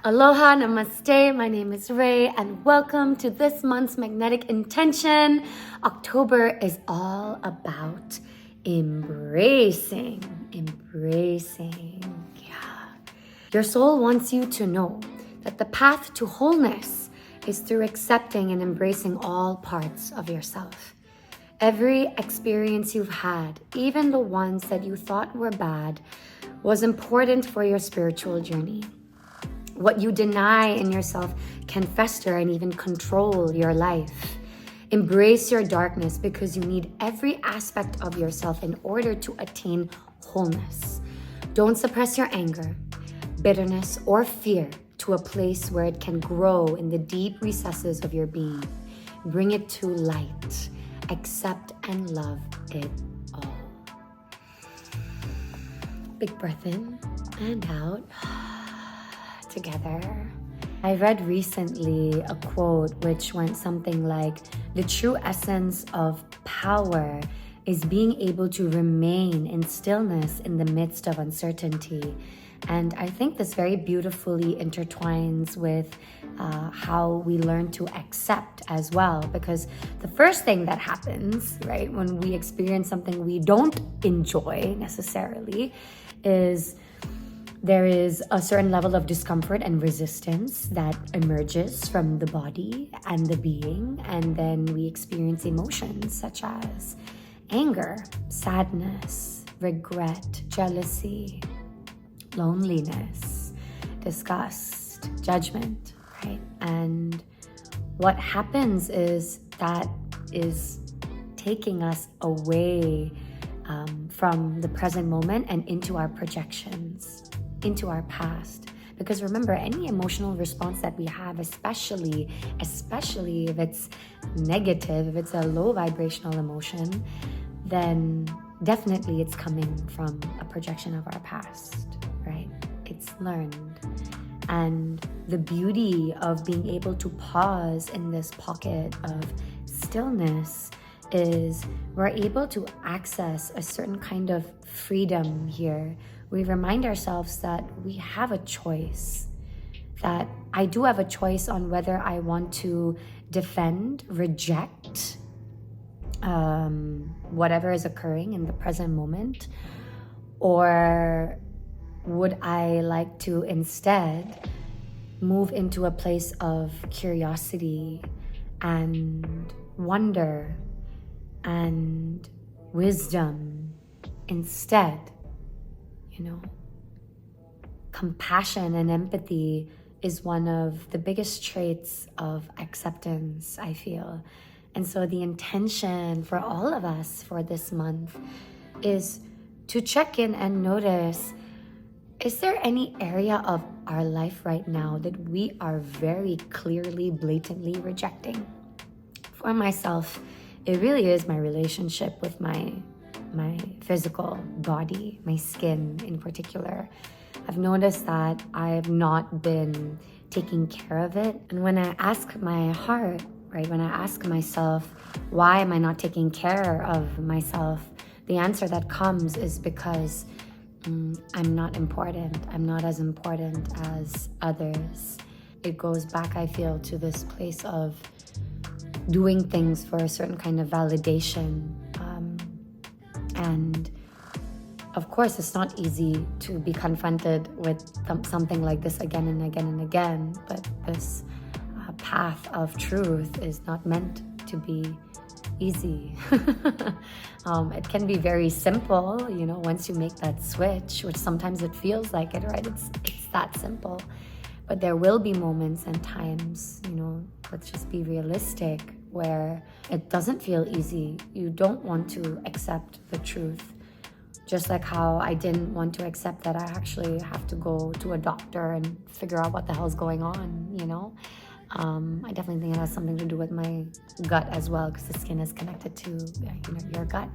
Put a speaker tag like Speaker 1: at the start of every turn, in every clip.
Speaker 1: Aloha, namaste, my name is Ray, and welcome to this month's Magnetic Intention. October is all about embracing. Yeah. Your soul wants you to know that the path to wholeness is through accepting and embracing all parts of yourself. Every experience you've had, even the ones that you thought were bad, was important for your spiritual journey. What you deny in yourself can fester and even control your life. Embrace your darkness because you need every aspect of yourself in order to attain wholeness. Don't suppress your anger, bitterness, or fear to a place where it can grow in the deep recesses of your being. Bring it to light. Accept and love it all. Big breath in and out. Together. I read recently a quote which went something like, "The true essence of power is being able to remain in stillness in the midst of uncertainty." And I think this very beautifully intertwines with how we learn to accept as well. Because the first thing that happens, right, when we experience something we don't enjoy necessarily is there is a certain level of discomfort and resistance that emerges from the body and the being, and then we experience emotions such as anger, sadness, regret, jealousy, loneliness, disgust, judgment, right? And what happens is that is taking us away from the present moment and into our projections, into our past. Because remember, any emotional response that we have, especially if it's negative, if it's a low vibrational emotion, then definitely it's coming from a projection of our past, right? It's learned. And the beauty of being able to pause in this pocket of stillness is we're able to access a certain kind of freedom here. We remind ourselves that we have a choice, that I do have a choice on whether I want to defend, reject whatever is occurring in the present moment, or would I like to instead move into a place of curiosity and wonder and wisdom instead. You know, compassion and empathy is one of the biggest traits of acceptance, I feel. And so the intention for all of us for this month is to check in and notice, is there any area of our life right now that we are very clearly, blatantly rejecting? For myself, it really is my relationship with my physical body, my skin in particular. I've noticed that I've not been taking care of it. And when I ask my heart, right, when I ask myself, why am I not taking care of myself? The answer that comes is because I'm not important. I'm not as important as others. It goes back, I feel, to this place of doing things for a certain kind of validation. And of course, it's not easy to be confronted with something like this again and again and again, but this path of truth is not meant to be easy. It can be very simple, you know, once you make that switch, which sometimes it feels like it, right? It's that simple. But there will be moments and times, you know, let's just be realistic, where it doesn't feel easy. You don't want to accept the truth. Just like how I didn't want to accept that I actually have to go to a doctor and figure out what the hell's going on, you know? I definitely think it has something to do with my gut as well, because the skin is connected to, you know, your gut.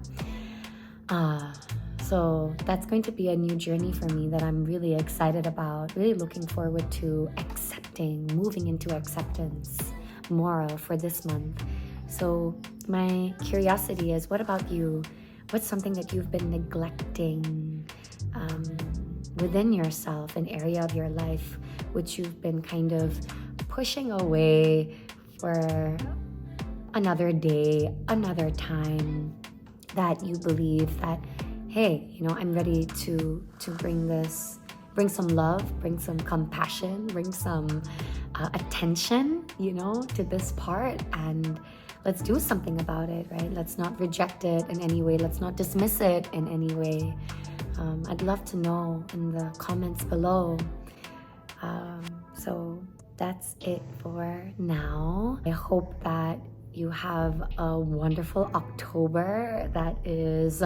Speaker 1: So that's going to be a new journey for me that I'm really excited about, really looking forward to accepting, moving into acceptance more for this month. So my curiosity is, what about you? What's something that you've been neglecting within yourself, an area of your life which you've been kind of pushing away for another day, another time, that you believe that, hey, you know, I'm ready to bring some love, bring some compassion, bring some attention, you know, to this part, and let's do something about it, right? Let's not reject it in any way. Let's not dismiss it in any way. I'd love to know in the comments below. So that's it for now. I hope that you have a wonderful October that is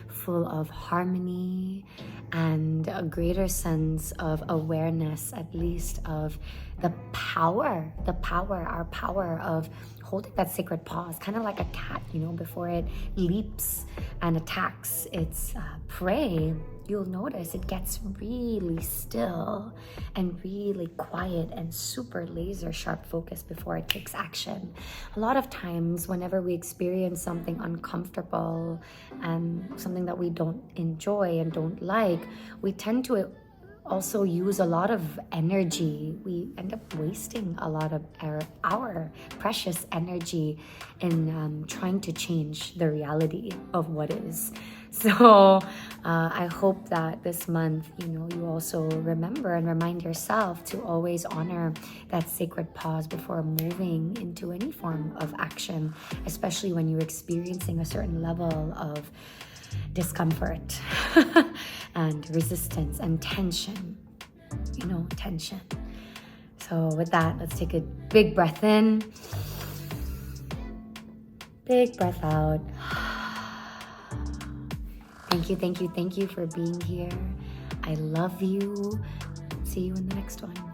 Speaker 1: full of harmony and a greater sense of awareness, at least of the power, our power of holding that sacred pause, kind of like a cat, you know, before it leaps and attacks its prey. You'll notice it gets really still and really quiet and super laser sharp focus before it takes action. A lot of times, whenever we experience something uncomfortable and something that we don't enjoy and don't like, we tend to also use a lot of energy. We end up wasting a lot of our precious energy in trying to change the reality of what is. So I hope that this month, you know, you also remember and remind yourself to always honor that sacred pause before moving into any form of action, especially when you're experiencing a certain level of discomfort and resistance and tension, you know, tension. So with that, let's take a big breath in, big breath out. Thank you for being here. I love you. See you in the next one.